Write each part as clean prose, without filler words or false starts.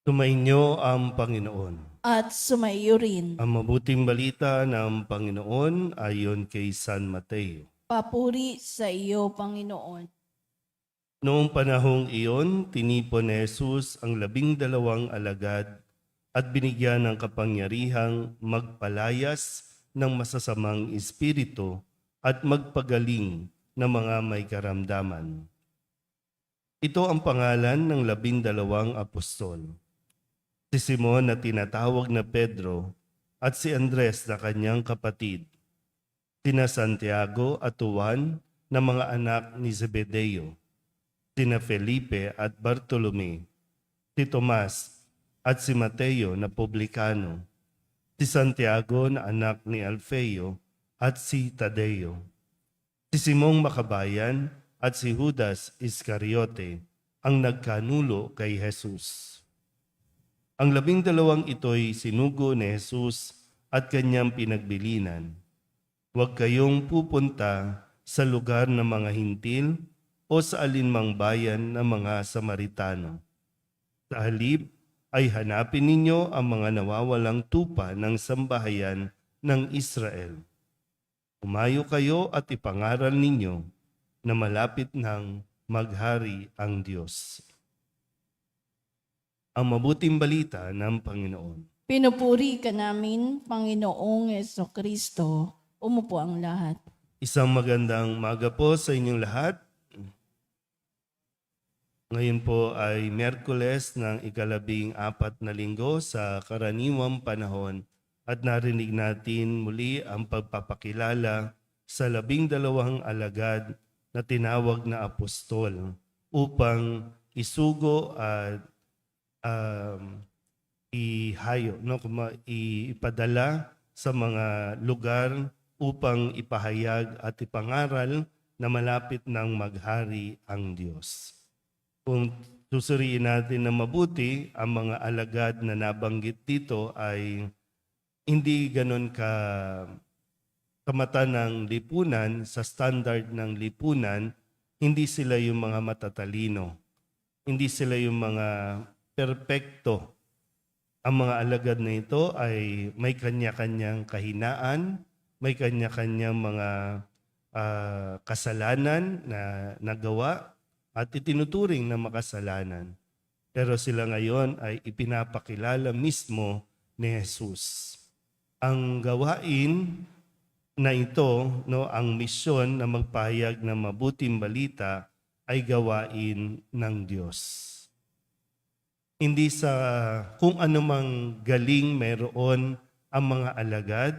Sumainyo ang Panginoon. at sumaiyo rin. Ang mabuting balita ng Panginoon ayon kay San Mateo. Papuri sa iyo, Panginoon. Noong panahong iyon, tinipon ni Jesus ang 12 alagad at binigyan ng kapangyarihang magpalayas ng masasamang espiritu at magpagaling ng mga may karamdaman. Ito ang pangalan ng 12 apostol: si Simon na tinatawag na Pedro at si Andres na kanyang kapatid, sina Santiago at Juan na mga anak ni Zebedeo, sina Felipe at Bartolome, si Tomas at si Mateo na publikano, si Santiago na anak ni Alfeo at si Tadeo, si Simong Makabayan at si Judas Iscariote ang nagkanulo kay Jesus. Ang 12 ito'y sinugo ni Jesus at kanyang pinagbilinan. Huwag kayong pupunta sa lugar ng mga hintil o sa alinmang bayan ng mga Samaritano. Sa halip ay hanapin ninyo ang mga nawawalang tupa ng sambahayan ng Israel. Umayo kayo at ipangaral ninyo na malapit nang maghari ang Diyos. Ang mabuting balita ng Panginoon. Pinupuri ka namin, Panginoong Jesucristo. Umupo ang lahat. Isang magandang umaga po sa inyong lahat. Ngayon po ay Miyerkules ng ika-14 na linggo sa karaniwang panahon at narinig natin muli ang pagpapakilala sa 12 alagad na tinawag na apostol upang isugo at ipadala sa mga lugar upang ipahayag at ipangaral na malapit ng maghari ang Diyos. Kung susuriin natin na mabuti, ang mga alagad na nabanggit dito ay hindi ganon kamata ng lipunan. Sa standard ng lipunan, hindi sila yung mga matatalino. Hindi sila yung mga perpekto. Ang mga alagad na ito ay may kanya-kanyang kahinaan, may kanya-kanyang mga kasalanan na nagawa at itinuturing na makasalanan. Pero sila ngayon ay ipinapakilala mismo ni Jesus. Ang gawain na ito, ang misyon na magpahayag ng mabuting balita ay gawain ng Diyos. Hindi sa kung anumang galing mayroon ang mga alagad,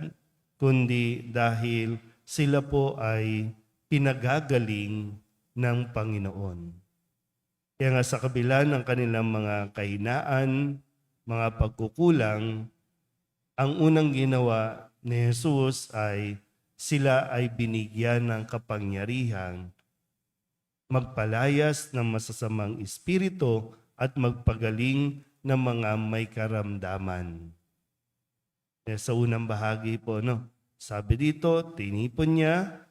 kundi dahil sila po ay pinagagaling ng Panginoon. Kaya nga sa kabila ng kanilang mga kahinaan, mga pagkukulang, ang unang ginawa ni Jesus ay sila ay binigyan ng kapangyarihang magpalayas ng masasamang espiritu at magpagaling ng mga may karamdaman. Sa unang bahagi po, sabi dito, tinipon niya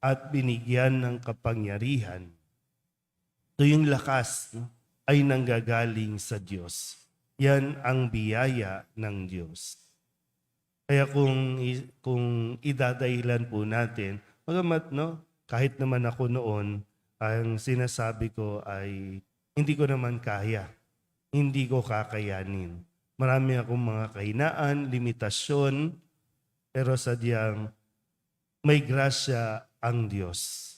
at binigyan ng kapangyarihan. Ito yung lakas ay nanggagaling sa Diyos. Yan ang biyaya ng Diyos. Kaya kung idadahilan po natin, magamat kahit naman ako noon, ang sinasabi ko ay hindi ko naman kaya. Hindi ko kakayanin. Marami akong mga kahinaan, limitasyon, pero sadyang may grasya ang Diyos.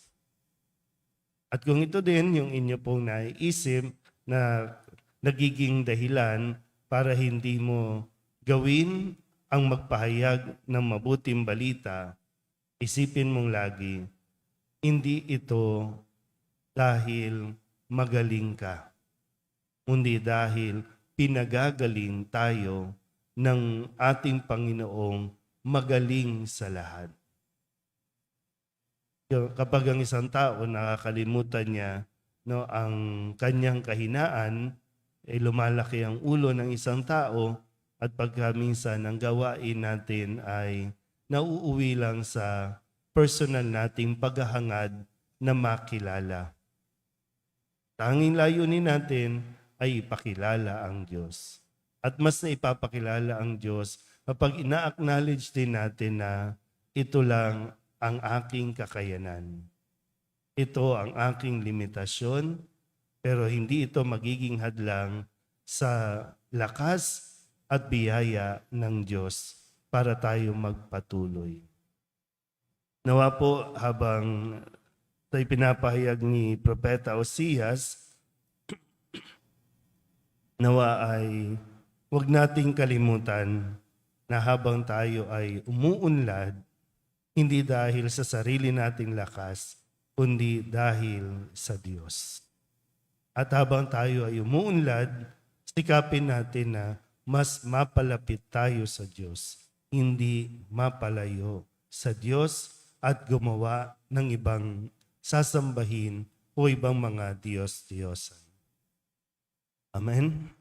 At kung ito din yung inyo pong naiisip na nagiging dahilan para hindi mo gawin ang magpahayag ng mabuting balita, isipin mong lagi, hindi ito dahil magaling ka, kundi dahil pinagagaling tayo ng ating Panginoong magaling sa lahat. Kapag ang isang tao nakakalimutan niya ang kanyang kahinaan, lumalaki ang ulo ng isang tao at pagka minsan ang gawain natin ay nauuwi lang sa personal nating paghahangad na makilala. Tanging layunin natin ay ipakilala ang Diyos. At mas na ipapakilala ang Diyos kapag ina-acknowledge din natin na ito lang ang aking kakayanan. Ito ang aking limitasyon, pero hindi ito magiging hadlang sa lakas at biyaya ng Diyos para tayo magpatuloy. Nawa po habang tayo pinapahayag ni Propeta Osias, nawa ay huwag nating kalimutan na habang tayo ay umuunlad, hindi dahil sa sarili nating lakas, kundi dahil sa Diyos. At habang tayo ay umuunlad, sikapin natin na mas mapalapit tayo sa Diyos, hindi mapalayo sa Diyos at gumawa ng ibang sasambahin o ibang mga Diyos-Diyosan. Amen?